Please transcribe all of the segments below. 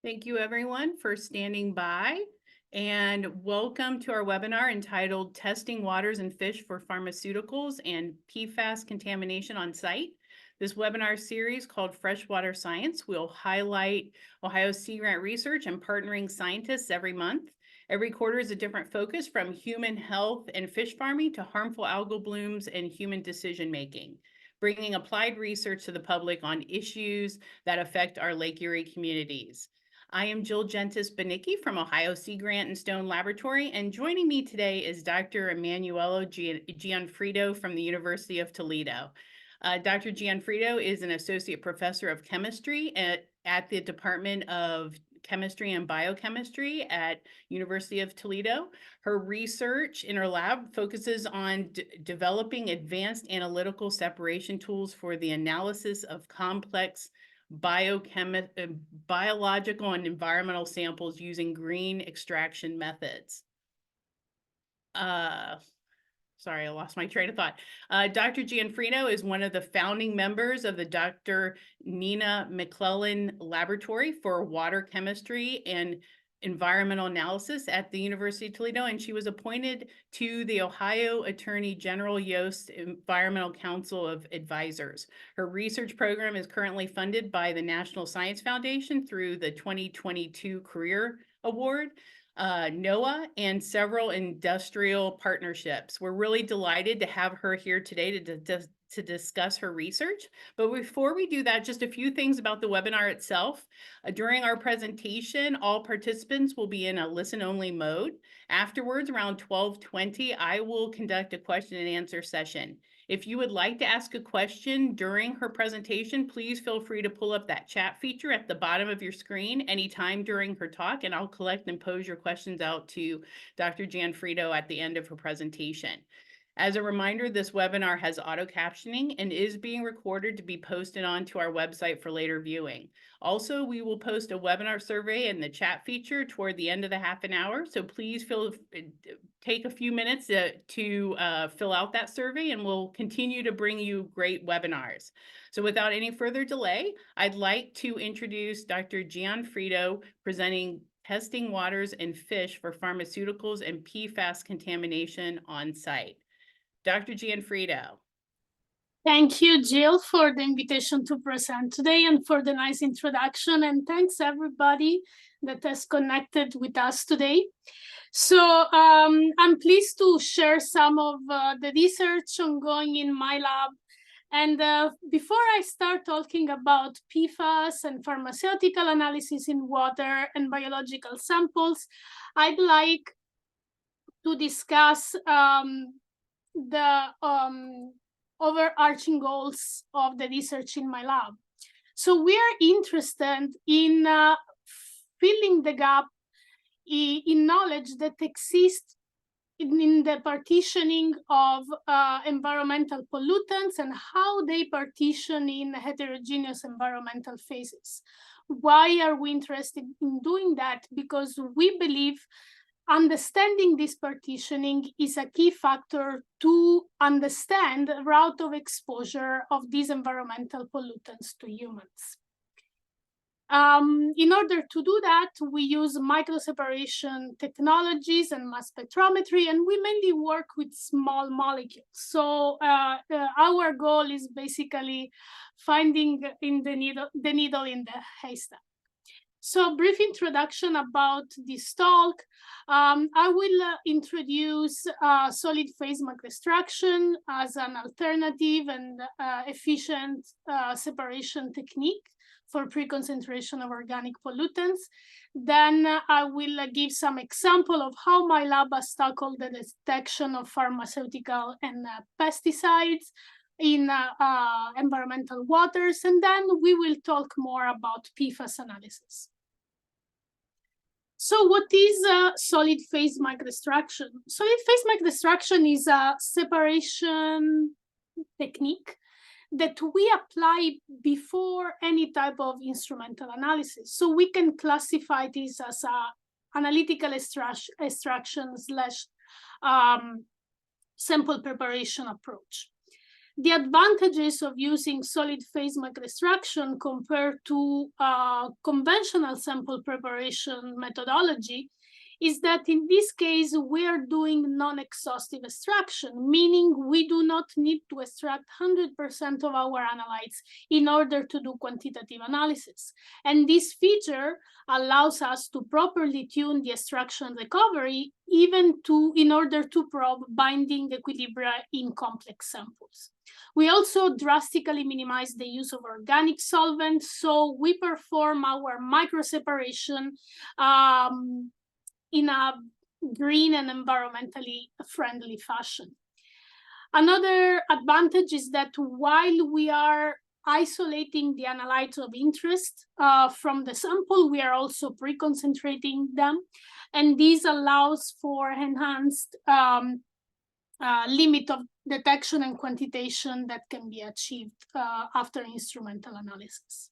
Thank you everyone for standing by and welcome to our webinar entitled Testing Waters and Fish for Pharmaceuticals and PFAS Contamination on Site. This webinar series called Freshwater Science will highlight Ohio Sea Grant research and partnering scientists every month. Every quarter is a different focus from human health and fish farming to harmful algal blooms and human decision making, bringing applied research to the public on issues that affect our Lake Erie communities. I am Jill Gentis-Banicki from Ohio Sea Grant and Stone Laboratory, and joining me today is Dr. Emanuelo Gianfrido from the University of Toledo. Dr. Gianfrido is an associate professor of chemistry at the Department of Chemistry and Biochemistry at University of Toledo. Her research in her lab focuses on developing advanced analytical separation tools for the analysis of complex biological and environmental samples using green extraction methods. Sorry, I lost my train of thought. Dr. Gianfrido is one of the founding members of the Dr. Nina McClellan Laboratory for Water Chemistry and Environmental Analysis at the University of Toledo, and she was appointed to the Ohio Attorney General Yost Environmental Council of Advisors. Her research program is currently funded by the National Science Foundation through the 2022 Career Award, NOAA, and several industrial partnerships. We're really delighted to have her here today to discuss her research. But before we do that, just a few things about the webinar itself. During our presentation, all participants will be in a listen-only mode. Afterwards, around 12:20, I will conduct a question and answer session. If you would like to ask a question during her presentation, please feel free to pull up that chat feature at the bottom of your screen anytime during her talk, and I'll collect and pose your questions out to Dr. Gianfrido at the end of her presentation. As a reminder, this webinar has auto captioning and is being recorded to be posted onto our website for later viewing. Also, we will post a webinar survey in the chat feature toward the end of the half an hour, so please take a few minutes to fill out that survey, and we'll continue to bring you great webinars. So without any further delay, I'd like to introduce Dr. Gianfrido presenting Testing Waters and Fish for Pharmaceuticals and PFAS Contamination on Site. Dr. Gianfrido. Thank you, Jill, for the invitation to present today and for the nice introduction. And thanks everybody that has connected with us today. So I'm pleased to share some of the research ongoing in my lab. And before I start talking about PFAS and pharmaceutical analysis in water and biological samples, I'd like to discuss the overarching goals of the research in my lab. So we are interested in filling the gap in knowledge that exists in the partitioning of environmental pollutants and how they partition in heterogeneous environmental phases. Why are we interested in doing that? Because we believe understanding this partitioning is a key factor to understand the route of exposure of these environmental pollutants to humans. In order to do that, we use microseparation technologies and mass spectrometry, and we mainly work with small molecules. So our goal is basically finding the needle in the haystack. So brief introduction about this talk. I will introduce solid phase microextraction as an alternative and efficient separation technique for pre-concentration of organic pollutants. Then I will give some example of how my lab has tackled the detection of pharmaceutical and pesticides in environmental waters, and then we will talk more about PFAS analysis. So what is solid phase microextraction? Solid phase microextraction is a separation technique that we apply before any type of instrumental analysis. So we can classify this as a analytical extraction / sample preparation approach. The advantages of using solid phase microextraction compared to conventional sample preparation methodology is that in this case, we are doing non-exhaustive extraction, meaning we do not need to extract 100% of our analytes in order to do quantitative analysis. And this feature allows us to properly tune the extraction recovery, even in order to probe binding equilibria in complex samples. We also drastically minimize the use of organic solvents, so we perform our microseparation in a green and environmentally friendly fashion. Another advantage is that while we are isolating the analytes of interest from the sample, we are also pre-concentrating them, and this allows for enhanced limit of detection and quantitation that can be achieved after instrumental analysis.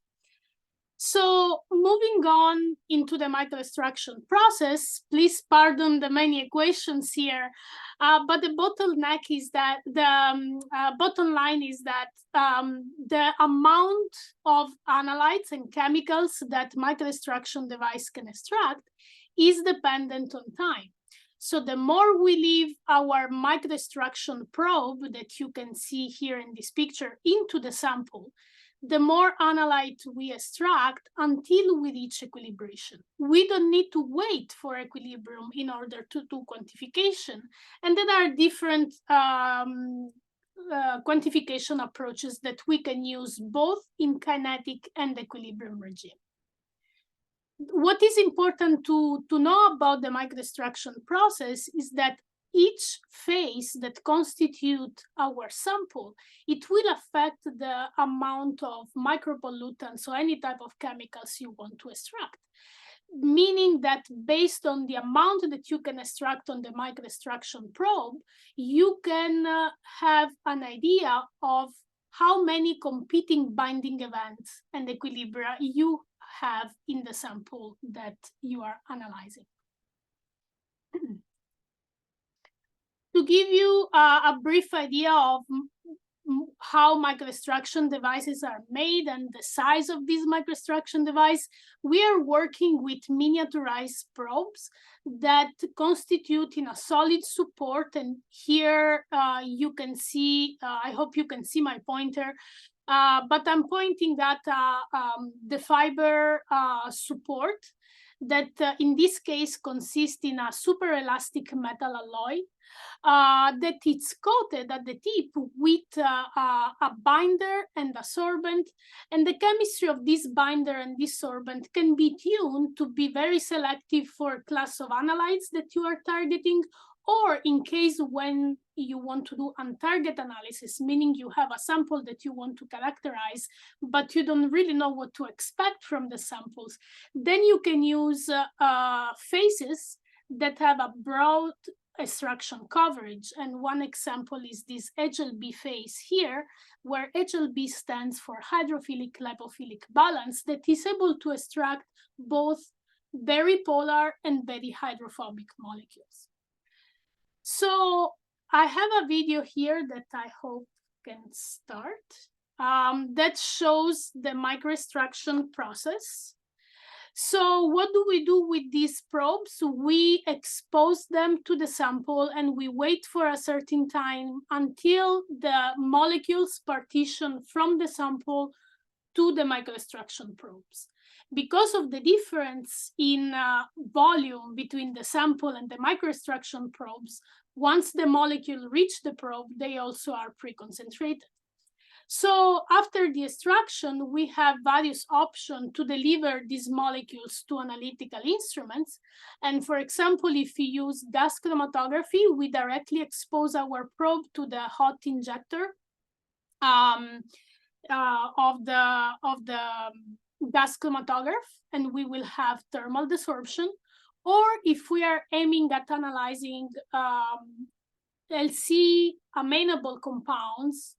So moving on into the microextraction process, please pardon the many equations here, but the bottleneck is that the bottom line is that the amount of analytes and chemicals that microextraction device can extract is dependent on time. So the more we leave our microextraction probe that you can see here in this picture into the sample, the more analyte we extract until we reach equilibration. We don't need to wait for equilibrium in order to do quantification. And there are different quantification approaches that we can use both in kinetic and equilibrium regime. What is important to know about the microextraction process is that each phase that constitute our sample, it will affect the amount of micropollutants or any type of chemicals you want to extract. Meaning that based on the amount that you can extract on the microextraction probe, you can have an idea of how many competing binding events and equilibria you have in the sample that you are analyzing. To give you a brief idea of how microextraction devices are made and the size of this microextraction device, we are working with miniaturized probes that constitute in a solid support. And here you can see, I hope you can see my pointer, but I'm pointing at the fiber support that in this case consists in a super elastic metal alloy that it's coated at the tip with a binder and a sorbent, and the chemistry of this binder and this sorbent can be tuned to be very selective for class of analytes that you are targeting, or in case when you want to do on-target analysis, meaning you have a sample that you want to characterize, but you don't really know what to expect from the samples, then you can use phases that have a broad extraction coverage. And one example is this HLB phase here, where HLB stands for hydrophilic-lipophilic balance, that is able to extract both very polar and very hydrophobic molecules. So I have a video here that I hope can start that shows the microextraction process. So what do we do with these probes? We expose them to the sample and we wait for a certain time until the molecules partition from the sample to the microextraction probes. Because of the difference in volume between the sample and the microextraction probes, once the molecule reach the probe, they also are pre-concentrated. So after the extraction, we have various options to deliver these molecules to analytical instruments. And for example, if we use gas chromatography, we directly expose our probe to the hot injector of the gas chromatograph, and we will have thermal desorption. Or if we are aiming at analyzing LC amenable compounds,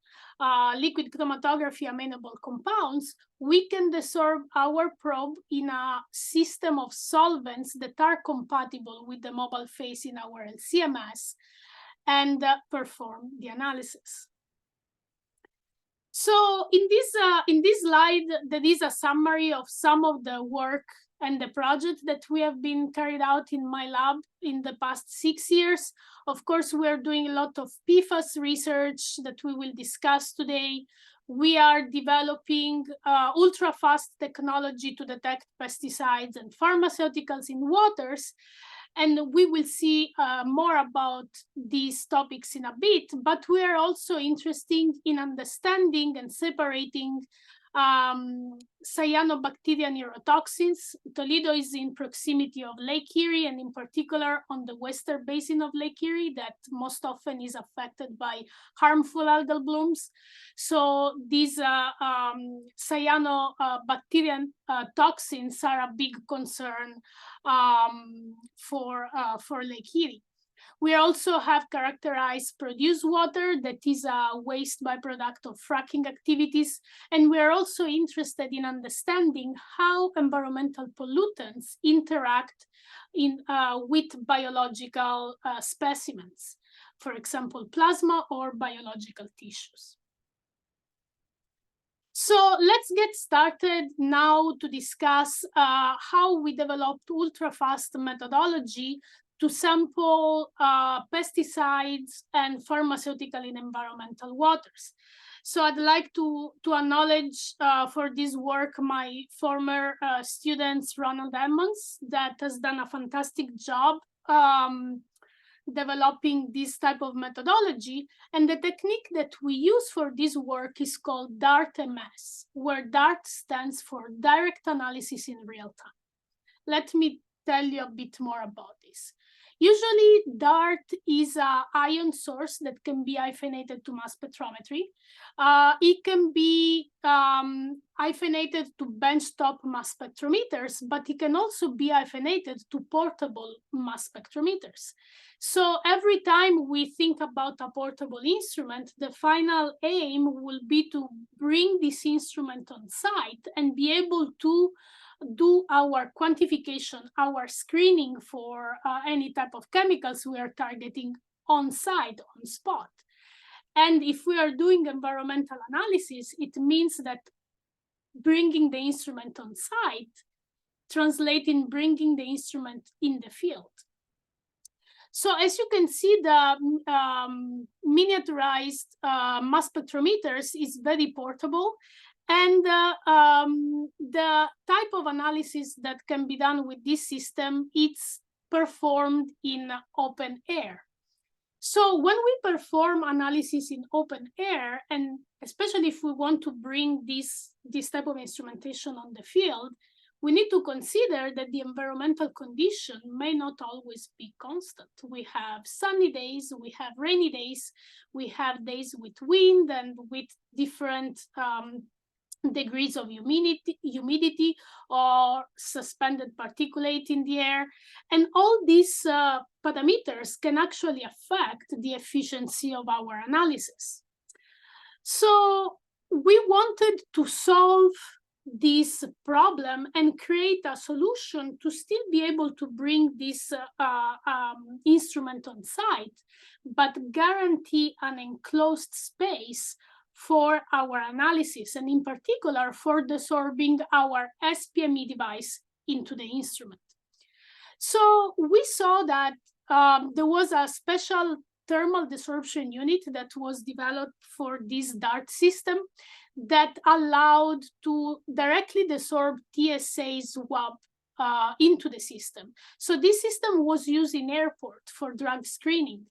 liquid chromatography amenable compounds, we can desorb our probe in a system of solvents that are compatible with the mobile phase in our LC-MS and perform the analysis. So in this slide, there is a summary of some of the work and the project that we have been carried out in my lab in the past 6 years. Of course, we are doing a lot of PFAS research that we will discuss today. We are developing ultra-fast technology to detect pesticides and pharmaceuticals in waters. And we will see more about these topics in a bit, but we are also interested in understanding and separating cyanobacteria neurotoxins. Toledo is in proximity of Lake Erie, and in particular on the western basin of Lake Erie that most often is affected by harmful algal blooms. So these cyanobacterial toxins are a big concern for Lake Erie. We also have characterized produced water that is a waste byproduct of fracking activities. And we are also interested in understanding how environmental pollutants interact with biological specimens, for example, plasma or biological tissues. So let's get started now to discuss how we developed ultra-fast methodology to sample pesticides and pharmaceutical in environmental waters. So I'd like to acknowledge for this work my former students, Ronald Emmons, that has done a fantastic job developing this type of methodology. And the technique that we use for this work is called DART-MS, where DART stands for Direct Analysis in Real Time. Let me tell you a bit more about this. Usually, DART is an ion source that can be hyphenated to mass spectrometry. It can be hyphenated to benchtop mass spectrometers, but it can also be hyphenated to portable mass spectrometers. So every time we think about a portable instrument, the final aim will be to bring this instrument on site and be able to do our quantification, our screening for any type of chemicals we are targeting on site, on spot. And if we are doing environmental analysis, it means that bringing the instrument on site translates in bringing the instrument in the field. So as you can see, the miniaturized mass spectrometers is very portable. And the type of analysis that can be done with this system, it's performed in open air. So when we perform analysis in open air, and especially if we want to bring this type of instrumentation on the field, we need to consider that the environmental condition may not always be constant. We have sunny days, we have rainy days, we have days with wind and with different degrees of humidity or suspended particulate in the air. And all these parameters can actually affect the efficiency of our analysis. So we wanted to solve this problem and create a solution to still be able to bring this instrument on site, but guarantee an enclosed space for our analysis, and in particular for desorbing our SPME device into the instrument. So we saw that there was a special thermal desorption unit that was developed for this DART system that allowed to directly desorb TSA swab into the system. So this system was used in airport for drug screening.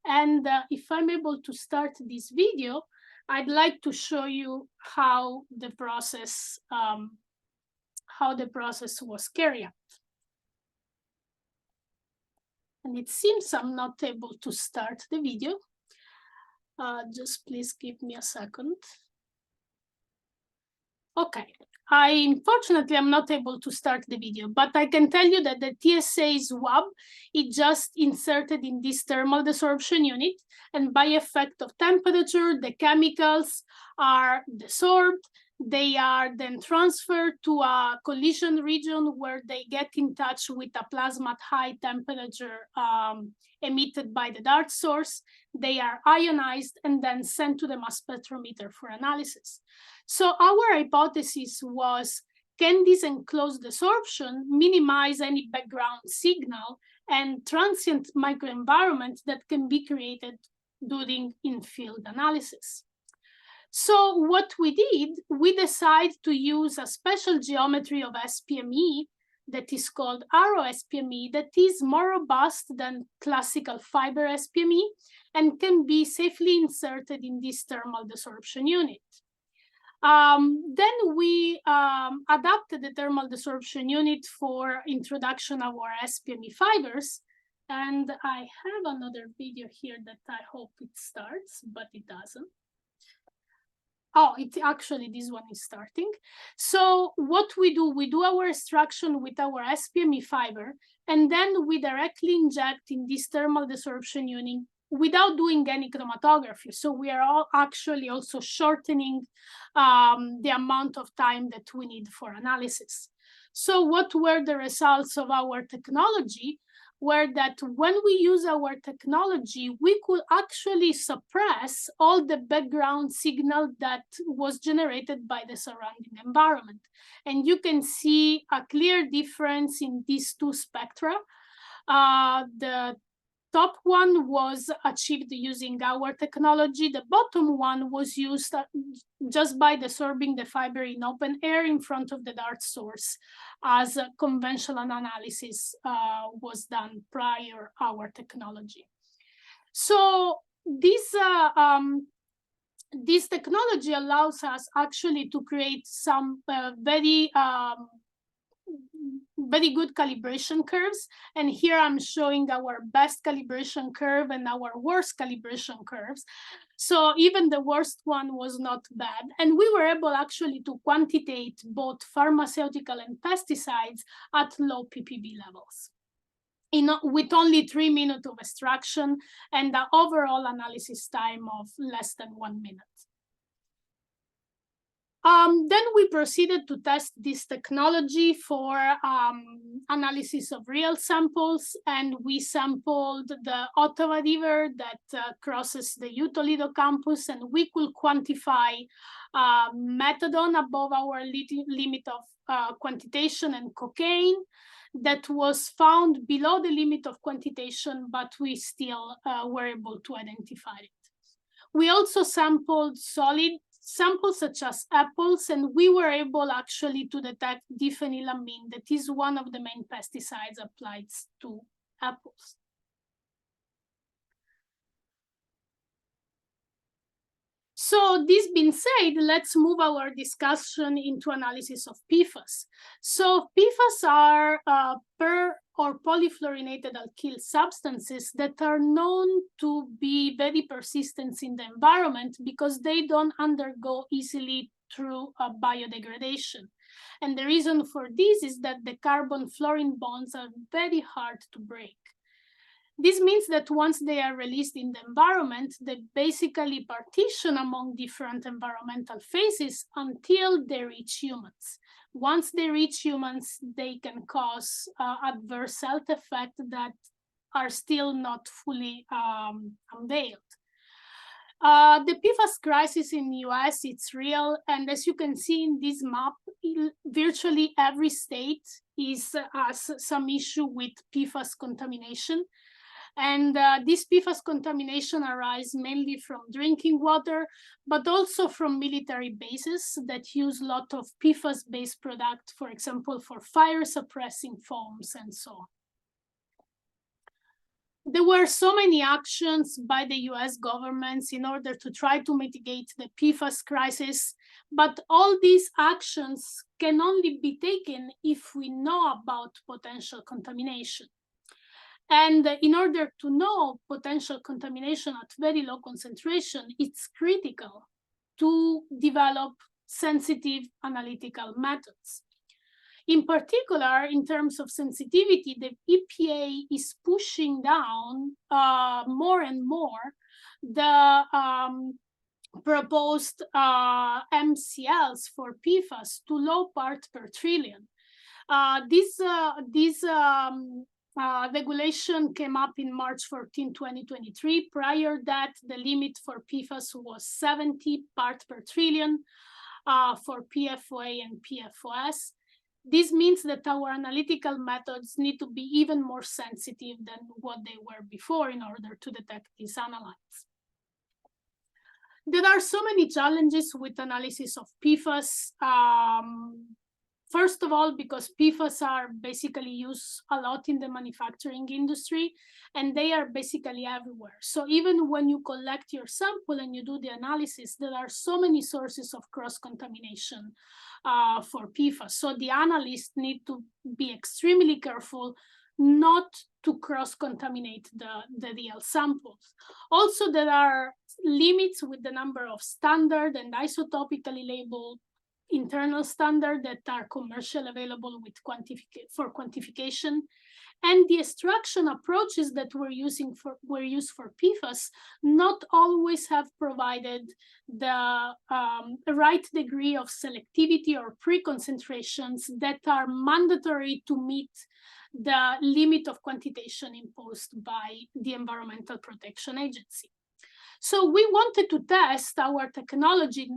And if I'm able to start this video, I'd like to show you how the process was carried out. And it seems I'm not able to start the video. Just please give me a second. Okay, unfortunately, I'm not able to start the video, but I can tell you that the TSA swab is just inserted in this thermal desorption unit, and by effect of temperature, the chemicals are desorbed. They are then transferred to a collision region where they get in touch with a plasma at high temperature emitted by the dart source. They are ionized and then sent to the mass spectrometer for analysis. So our hypothesis was, can this enclosed desorption minimize any background signal and transient microenvironment that can be created during in-field analysis? So what we did, we decided to use a special geometry of SPME that is called Arrow SPME, that is more robust than classical fiber SPME and can be safely inserted in this thermal desorption unit. Then we adapted the thermal desorption unit for introduction of our SPME fibers. And I have another video here that I hope it starts, but it doesn't. Oh, actually, this one is starting. So what we do our extraction with our SPME fiber, and then we directly inject in this thermal desorption unit without doing any chromatography. So we are all actually also shortening the amount of time that we need for analysis. So what were the results of our technology? Were that when we use our technology, we could actually suppress all the background signal that was generated by the surrounding environment. And you can see a clear difference in these two spectra. The top one was achieved using our technology. The bottom one was used just by desorbing the fiber in open air in front of the dart source, as a conventional analysis was done prior our technology. So this technology allows us actually to create some very good calibration curves. And here I'm showing our best calibration curve and our worst calibration curves. So even the worst one was not bad. And we were able actually to quantitate both pharmaceutical and pesticides at low ppb levels with only 3 minutes of extraction and the overall analysis time of less than 1 minute. Then we proceeded to test this technology for analysis of real samples, and we sampled the Ottawa River that crosses the UToledo campus, and we could quantify methadone above our limit of quantitation and cocaine that was found below the limit of quantitation, but we still were able to identify it. We also sampled solid samples such as apples, and we were able actually to detect diphenylamine, that is one of the main pesticides applied to apples. So this being said, let's move our discussion into analysis of PFAS. So PFAS are per or polyfluorinated alkyl substances that are known to be very persistent in the environment because they don't undergo easily through biodegradation. And the reason for this is that the carbon-fluorine bonds are very hard to break. This means that once they are released in the environment, they basically partition among different environmental phases until they reach humans. Once they reach humans, they can cause adverse health effects that are still not fully unveiled. The PFAS crisis in the US, it's real. And as you can see in this map, virtually every state has some issue with PFAS contamination. And this PFAS contamination arises mainly from drinking water, but also from military bases that use a lot of PFAS-based products, for example, for fire-suppressing foams and so on. There were so many actions by the US governments in order to try to mitigate the PFAS crisis, but all these actions can only be taken if we know about potential contamination. And in order to know potential contamination at very low concentration, it's critical to develop sensitive analytical methods. In particular, in terms of sensitivity, the EPA is pushing down more and more the proposed MCLs for PFAS to low part per trillion. This regulation came up in March 14, 2023. Prior that, the limit for PFAS was 70 parts per trillion for PFOA and PFOS. This means that our analytical methods need to be even more sensitive than what they were before in order to detect these analytes. There are so many challenges with analysis of PFAS. First of all, because PFAS are basically used a lot in the manufacturing industry, and they are basically everywhere. So even when you collect your sample and you do the analysis, there are so many sources of cross-contamination for PFAS. So the analysts need to be extremely careful not to cross-contaminate the real samples. Also, there are limits with the number of standard and isotopically labeled internal standard that are commercially available with for quantification, and the extraction approaches that were used for PFAS not always have provided the right degree of selectivity or pre-concentrations that are mandatory to meet the limit of quantitation imposed by the Environmental Protection Agency. So we wanted to test our technology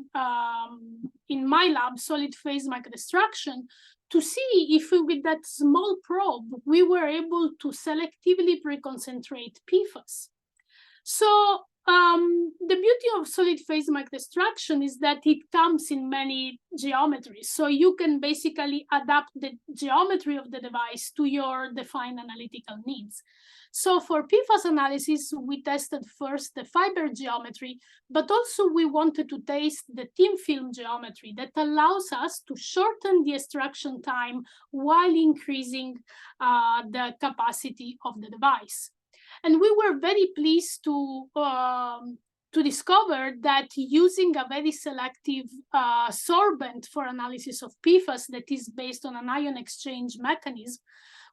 in my lab, solid phase microextraction, to see if with that small probe, we were able to selectively pre-concentrate PFAS. So the beauty of solid phase microextraction is that it comes in many geometries. So you can basically adapt the geometry of the device to your defined analytical needs. So for PFAS analysis, we tested first the fiber geometry, but also we wanted to test the thin film geometry that allows us to shorten the extraction time while increasing the capacity of the device. And we were very pleased to discover that using a very selective sorbent for analysis of PFAS that is based on an ion exchange mechanism,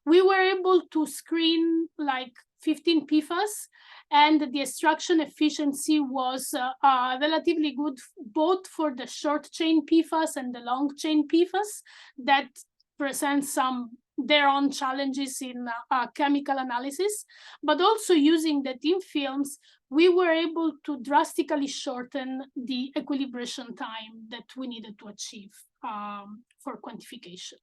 we were able to screen like 15 PFAS, and the extraction efficiency was relatively good both for the short chain PFAS and the long chain PFAS that present their own challenges in chemical analysis, but also using the thin films, we were able to drastically shorten the equilibration time that we needed to achieve for quantification.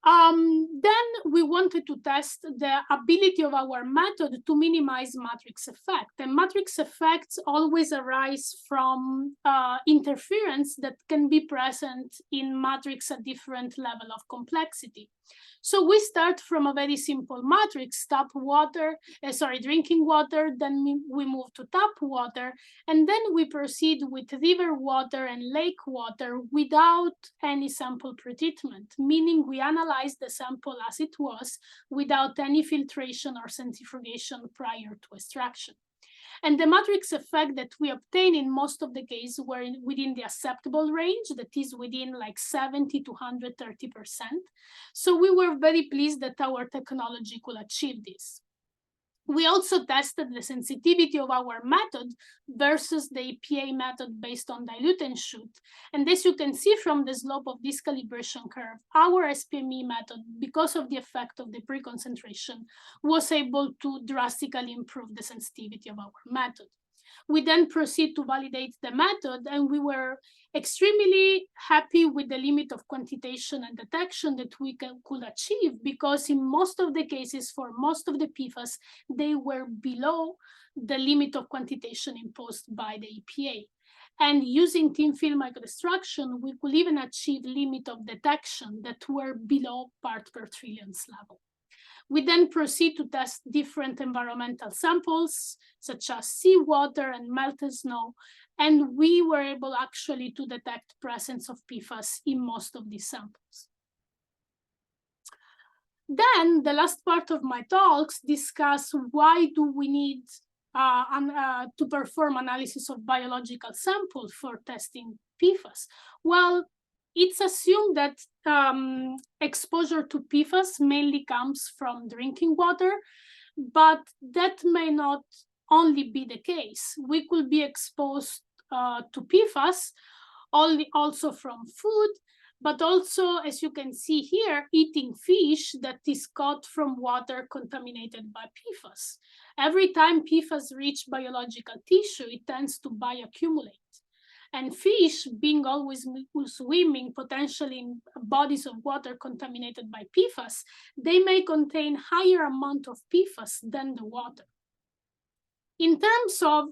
Then we wanted to test the ability of our method to minimize matrix effect. And matrix effects always arise from interference that can be present in matrix at different level of complexity. So we start from a very simple matrix, drinking water, then we move to tap water, and then we proceed with river water and lake water without any sample pretreatment, meaning we analyze the sample as it was without any filtration or centrifugation prior to extraction. And the matrix effect that we obtain in most of the cases were within the acceptable range, that is within like 70 to 130%. So we were very pleased that our technology could achieve this. We also tested the sensitivity of our method versus the EPA method based on dilute and shoot. And as you can see from the slope of this calibration curve, our SPME method, because of the effect of the pre-concentration, was able to drastically improve the sensitivity of our method. We then proceed to validate the method, and we were extremely happy with the limit of quantitation and detection that we could achieve, because in most of the cases, for most of the PFAS, they were below the limit of quantitation imposed by the EPA. And using thin film microextraction, we could even achieve limit of detection that were below part per trillions level. We then proceed to test different environmental samples, such as seawater and melted snow, and we were able actually to detect presence of PFAS in most of these samples. Then the last part of my talks discuss why do we need to perform analysis of biological samples for testing PFAS. Well, it's assumed that exposure to PFAS mainly comes from drinking water, but that may not only be the case. We could be exposed to PFAS also from food, but also, as you can see here, eating fish that is caught from water contaminated by PFAS. Every time PFAS reach biological tissue, it tends to bioaccumulate. And fish, being always swimming potentially in bodies of water contaminated by PFAS, they may contain higher amount of PFAS than the water. In terms of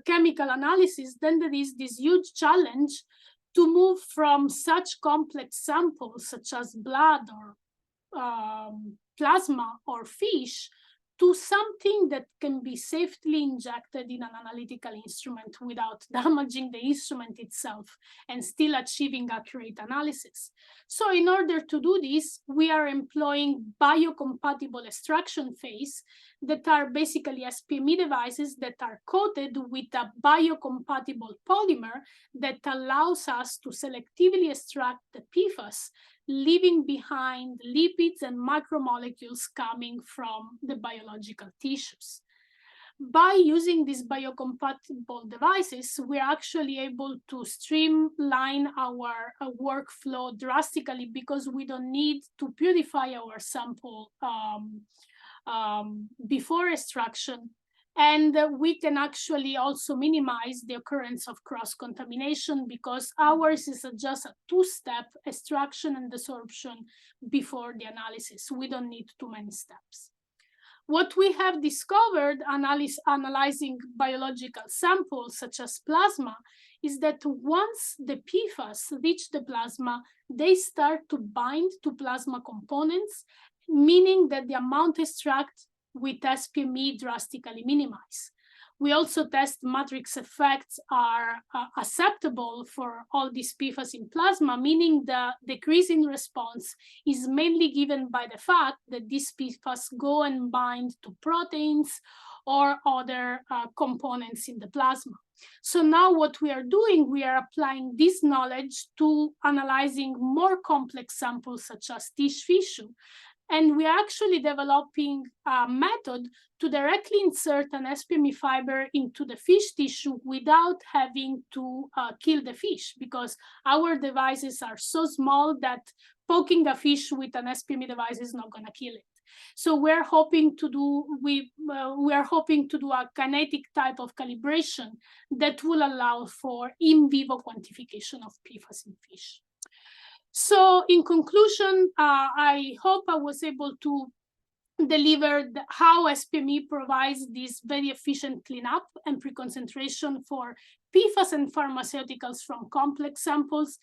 chemical analysis, then there is this huge challenge to move from such complex samples such as blood or plasma or fish to something that can be safely injected in an analytical instrument without damaging the instrument itself and still achieving accurate analysis. So in order to do this, we are employing biocompatible extraction phase that are basically SPME devices that are coated with a biocompatible polymer that allows us to selectively extract the PFAS, leaving behind lipids and macromolecules coming from the biological tissues. By using these biocompatible devices, we're actually able to streamline our workflow drastically because we don't need to purify our sample before extraction. And we can actually also minimize the occurrence of cross-contamination because ours is just a two-step extraction and desorption before the analysis. We don't need too many steps. What we have discovered analyzing biological samples such as plasma is that once the PFAS reach the plasma, they start to bind to plasma components, meaning that the amount extracted with SPME drastically minimize. We also test matrix effects are acceptable for all these PFAS in plasma, meaning the decrease in response is mainly given by the fact that these PFAS go and bind to proteins or other components in the plasma. So now what we are doing, we are applying this knowledge to analyzing more complex samples such as tissue. And we are actually developing a method to directly insert an SPME fiber into the fish tissue without having to kill the fish, because our devices are so small that poking a fish with an SPME device is not going to kill it. So we're hoping to do a kinetic type of calibration that will allow for in vivo quantification of PFAS in fish. So in conclusion, I hope I was able to deliver how SPME provides this very efficient cleanup and pre-concentration for PFAS and pharmaceuticals from complex samples,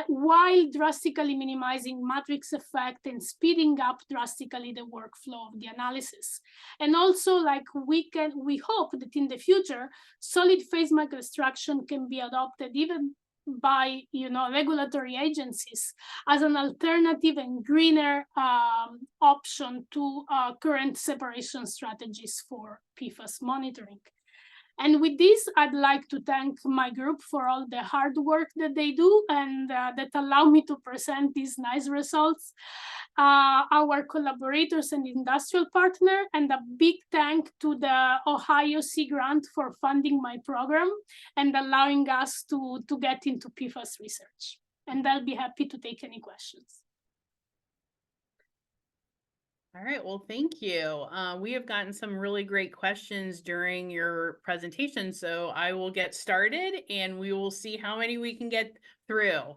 while drastically minimizing matrix effect and speeding up drastically the workflow of the analysis. And also, like we hope that in the future, solid phase microextraction can be adopted even by regulatory agencies as an alternative and greener option to current separation strategies for PFAS monitoring. And with this, I'd like to thank my group for all the hard work that they do and that allow me to present these nice results. Our collaborators and industrial partner, and a big thank to the Ohio Sea Grant for funding my program and allowing us to get into PFAS research. And I'll be happy to take any questions. All right, well, thank you. We have gotten some really great questions during your presentation, so I will get started and we will see how many we can get through.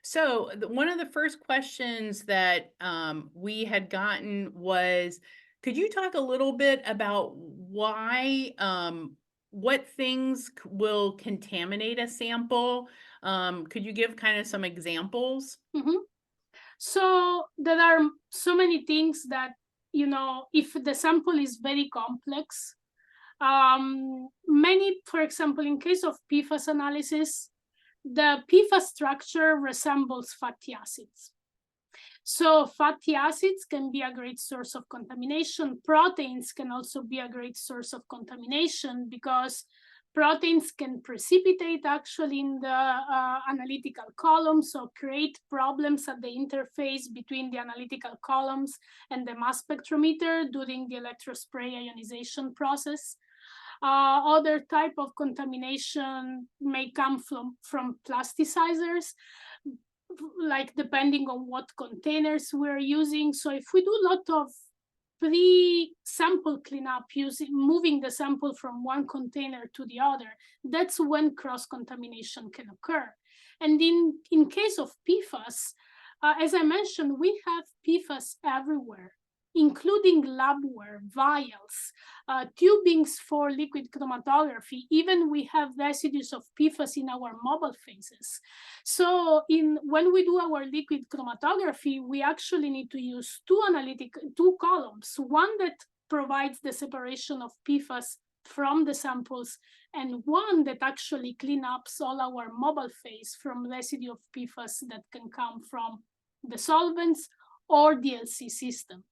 So one of the first questions that we had gotten was, could you talk a little bit about why, what things will contaminate a sample? Could you give kind of some examples? Mm-hmm. So there are so many things that, if the sample is very complex, for example, in case of PFAS analysis, the PFAS structure resembles fatty acids. So fatty acids can be a great source of contamination. Proteins can also be a great source of contamination because Proteins can precipitate actually in the analytical column, so create problems at the interface between the analytical columns and the mass spectrometer during the electrospray ionization process. Other type of contamination may come from plasticizers, like depending on what containers we're using. So if we do a lot of pre-sample cleanup moving the sample from one container to the other, that's when cross-contamination can occur. And in case of PFAS, as I mentioned, we have PFAS everywhere, including labware, vials, tubings for liquid chromatography. Even we have residues of PFAS in our mobile phases. So when we do our liquid chromatography, we actually need to use two columns, one that provides the separation of PFAS from the samples, and one that actually clean up all our mobile phase from residue of PFAS that can come from the solvents or DLC systems.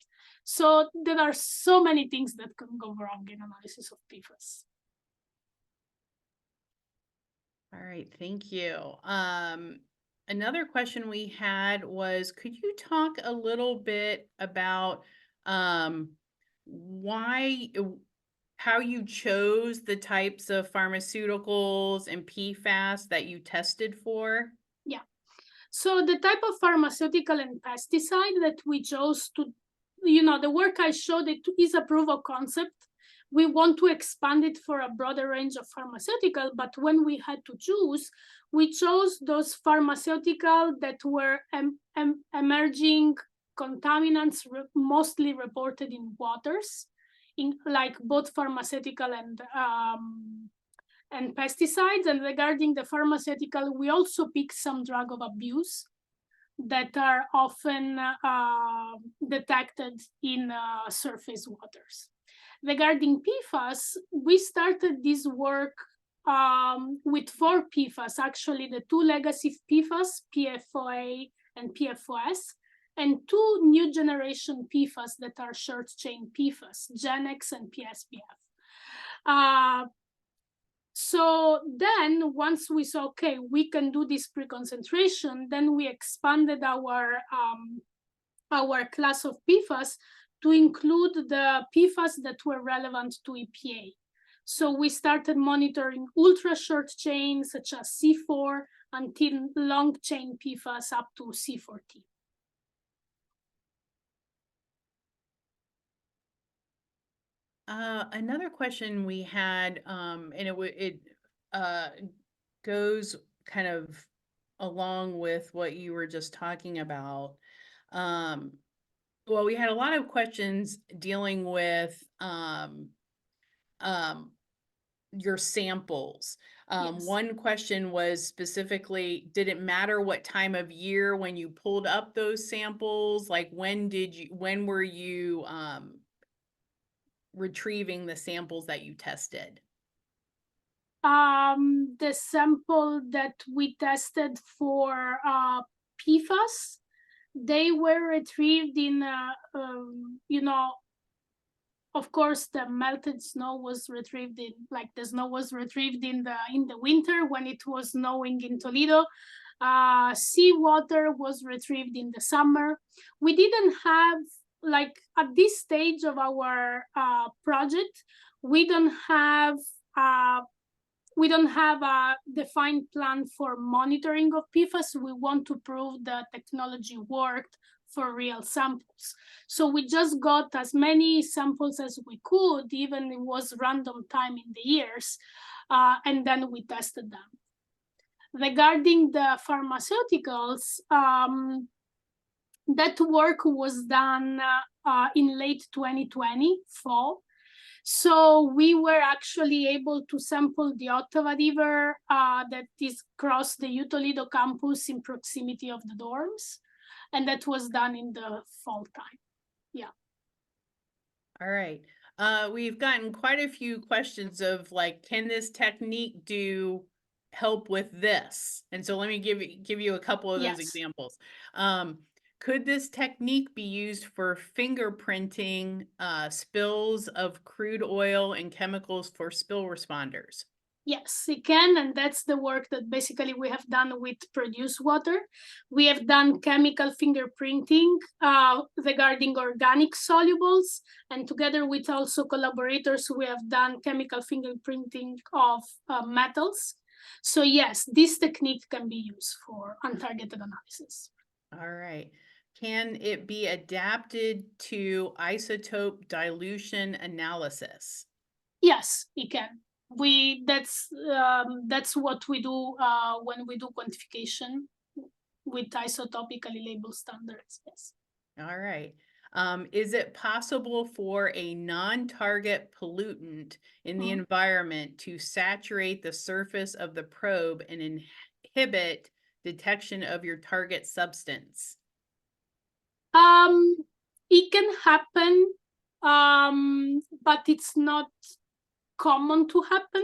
So there are so many things that can go wrong in analysis of PFAS. All right, thank you. Another question we had was, could you talk a little bit about how you chose the types of pharmaceuticals and PFAS that you tested for? Yeah. So the type of pharmaceutical and pesticide that we chose to, the work I showed, it is a proof of concept. We want to expand it for a broader range of pharmaceutical, but when we had to choose, we chose those pharmaceutical that were emerging contaminants mostly reported in waters, in like both pharmaceutical and pesticides. And regarding the pharmaceutical, we also picked some drug of abuse that are often detected in surface waters. Regarding PFAS, we started this work with 4 PFAS, actually the 2 legacy PFAS, PFOA and PFOS, and 2 new generation PFAS that are short chain PFAS, GenX and PSPF. So then once we saw, okay, we can do this pre-concentration, then we expanded our class of PFAS to include the PFAS that were relevant to EPA. So we started monitoring ultra short chain such as C4 until long chain PFAS up to C14. Another question we had, and it goes kind of along with what you were just talking about. Well, we had a lot of questions dealing with your samples. Yes. One question was specifically, did it matter what time of year when you pulled up those samples? Like when were you retrieving the samples that you tested? The sample that we tested for PFAS, they were retrieved in, of course, the melted snow was retrieved in, like the snow was retrieved in the winter when it was snowing in Toledo. Seawater was retrieved in the summer. We didn't have, like at this stage of our project, we don't have a defined plan for monitoring of PFAS. We want to prove the technology worked for real samples. So we just got as many samples as we could, even it was random time in the years, and then we tested them. Regarding the pharmaceuticals, that work was done in late 2020, fall. So we were actually able to sample the Ottawa River that is across the U Toledo campus in proximity of the dorms. And that was done in the fall time. Yeah. All right. We've gotten quite a few questions of like, can this technique help with this? And so let me give you a couple of those examples. Could this technique be used for fingerprinting spills of crude oil and chemicals for spill responders? Yes, it can, and that's the work that basically we have done with produced water. We have done chemical fingerprinting regarding organic solubles, and together with also collaborators, we have done chemical fingerprinting of metals. So yes, this technique can be used for untargeted analysis. All right. Can it be adapted to isotope dilution analysis? Yes, it can. That's what we do when we do quantification with isotopically labeled standards. Yes. All right. Is it possible for a non-target pollutant in the environment to saturate the surface of the probe and inhibit detection of your target substance? It can happen, but it's not common to happen.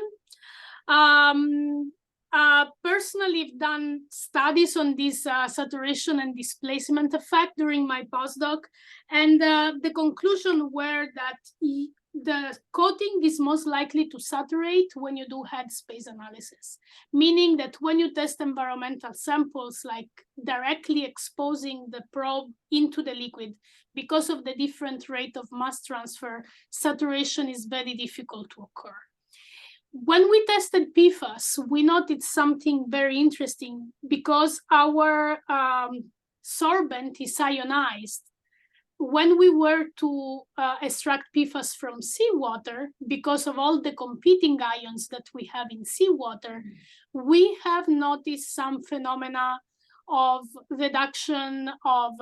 Personally, I've done studies on this saturation and displacement effect during my postdoc, and the conclusion were that the coating is most likely to saturate when you do headspace analysis, meaning that when you test environmental samples, like directly exposing the probe into the liquid, because of the different rate of mass transfer, saturation is very difficult to occur. When we tested PFAS, we noted something very interesting because our sorbent is ionized. When we were to extract PFAS from seawater, because of all the competing ions that we have in seawater, we have noticed some phenomena of reduction of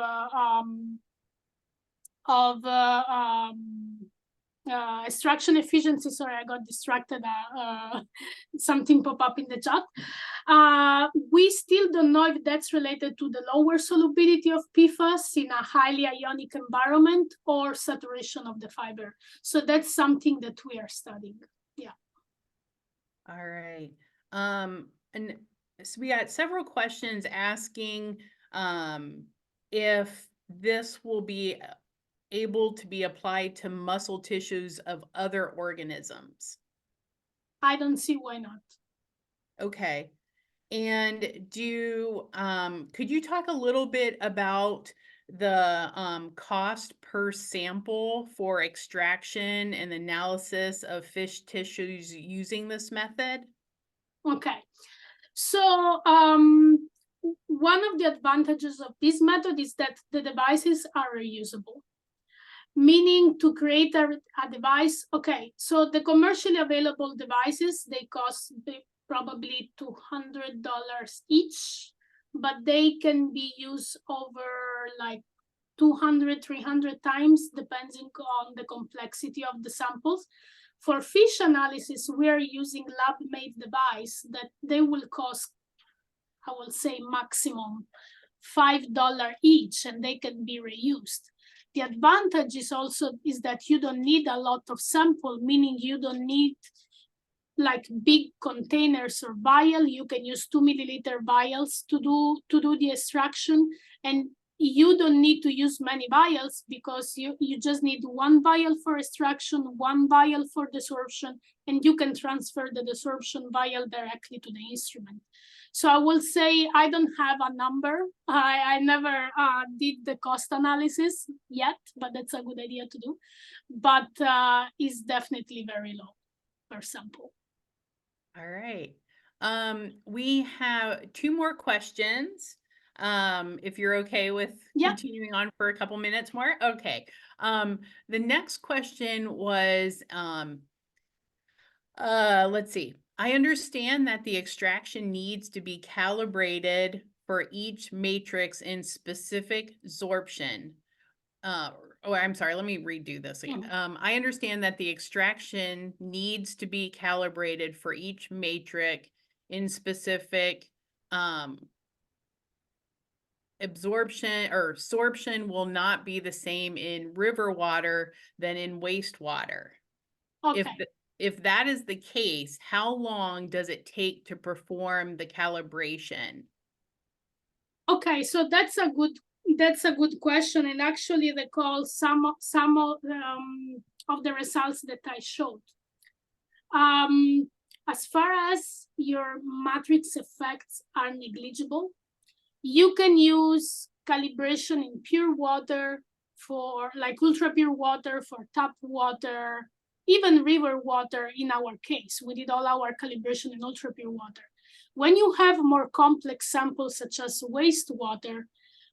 extraction efficiency. Sorry, I got distracted. Something pop up in the chat. We still don't know if that's related to the lower solubility of PFAS in a highly ionic environment or saturation of the fiber. So that's something that we are studying. Yeah. All right. And so we got several questions asking if this will be able to be applied to muscle tissues of other organisms. I don't see why not. Okay. And could you talk a little bit about the cost per sample for extraction and analysis of fish tissues using this method? Okay. So one of the advantages of this method is that the devices are reusable. Meaning to create a device, okay, so the commercially available devices, they cost probably $200 each, but they can be used over like 200, 300 times, depending on the complexity of the samples. For fish analysis, we are using lab-made device that they will cost, I will say maximum $5 each, and they can be reused. The advantage is that you don't need a lot of sample, meaning you don't need like big containers or vial. You can use 2 milliliter vials to do the extraction, and you don't need to use many vials because you just need one vial for extraction, one vial for desorption, and you can transfer the desorption vial directly to the instrument. So I will say I don't have a number. I never did the cost analysis yet, but that's a good idea to do. But it's definitely very low per sample. All right. We have 2 more questions. If you're okay with continuing on for a couple minutes more. Okay. The next question was, let's see. I understand that the extraction needs to be calibrated for each matrix in specific sorption. I'm sorry, let me redo this again. I understand that the extraction needs to be calibrated for each matrix in specific absorption or sorption will not be the same in river water than in wastewater. Okay. If that is the case, how long does it take to perform the calibration? Okay, so that's a good question, and actually recall some of the results that I showed. as far as your matrix effects are negligible, you can use calibration in pure water for like ultra pure water, for tap water, even river water. In our case, we did all our calibration in ultra pure water. When you have more complex samples such as wastewater,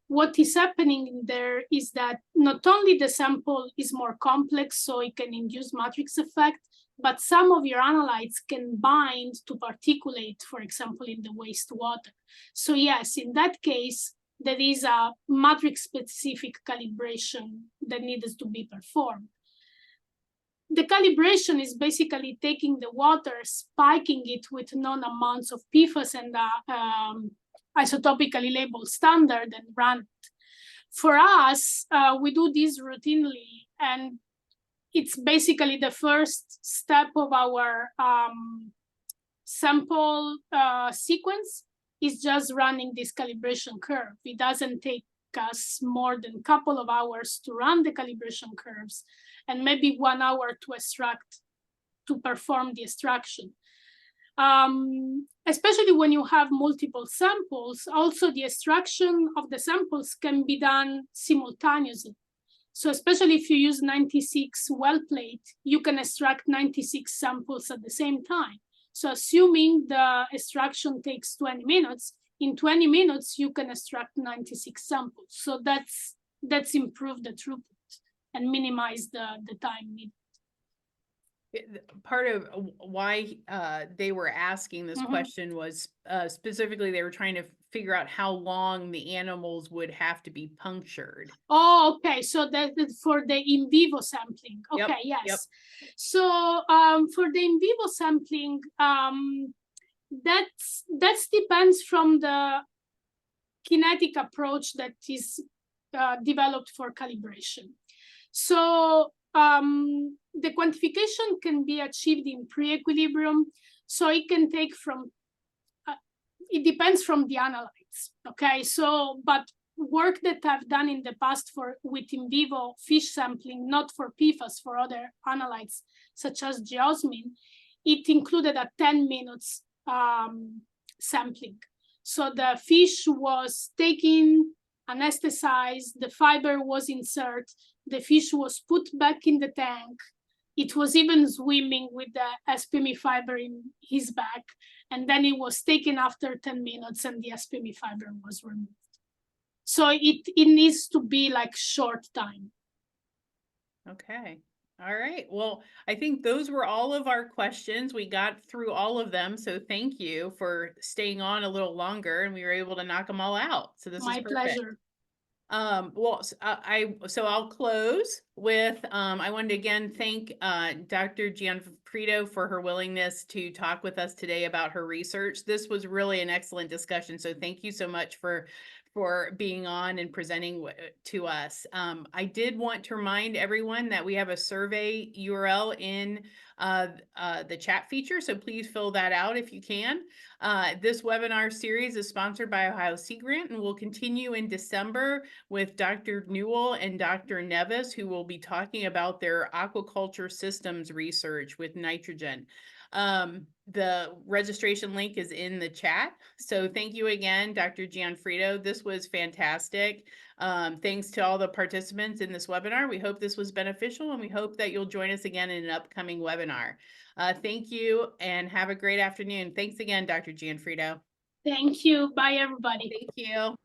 what is happening there is that not only the sample is more complex, so it can induce matrix effect, but some of your analytes can bind to particulate, for example, in the wastewater. So yes, in that case, there is a matrix-specific calibration that needs to be performed. The calibration is basically taking the water, spiking it with known amounts of PFAS and isotopically labeled standard and run it. For us, we do this routinely, and it's basically the first step of our sample sequence is just running this calibration curve. It doesn't take us more than a couple of hours to run the calibration curves and maybe 1 hour to perform the extraction. Especially when you have multiple samples, also the extraction of the samples can be done simultaneously. So especially if you use 96 well plate, you can extract 96 samples at the same time. So assuming the extraction takes 20 minutes, in 20 minutes, you can extract 96 samples. So that's improved the throughput and minimize the time needed. Part of why they were asking this question was specifically they were trying to figure out how long the animals would have to be punctured. Oh, okay. So that for the in vivo sampling. Okay, Yep, yes. yep. So for the in vivo sampling, that depends from the kinetic approach that is developed for calibration. So the quantification can be achieved in pre-equilibrium. So it can take from, it depends from the analytes, okay? So, but work that I've done in the past with in vivo fish sampling, not for PFAS, for other analytes, such as geosmin, it included a 10 minutes sampling. So the fish was taken, anesthetized, the fiber was inserted, the fish was put back in the tank. It was even swimming with the SPME fiber in his back. And then it was taken after 10 minutes and the SPME fiber was removed. So it needs to be like short time. Okay. All right. Well, I think those were all of our questions. We got through all of them. So thank you for staying on a little longer and we were able to knock them all out. So this is My perfect. pleasure. Well, so I'll close with, I wanted to again thank Dr. Gianfrido for her willingness to talk with us today about her research. This was really an excellent discussion. So thank you so much for being on and presenting to us. I did want to remind everyone that we have a survey URL in the chat feature, so please fill that out if you can. This webinar series is sponsored by Ohio Sea Grant and will continue in December with Dr. Newell and Dr. Nevis, who will be talking about their aquaculture systems research with nitrogen. The registration link is in the chat. So thank you again, Dr. Gianfrido. This was fantastic. Thanks to all the participants in this webinar. We hope this was beneficial and we hope that you'll join us again in an upcoming webinar. Thank you and have a great afternoon. Thanks again, Dr. Gianfrido. Thank you. Bye, everybody. Thank you.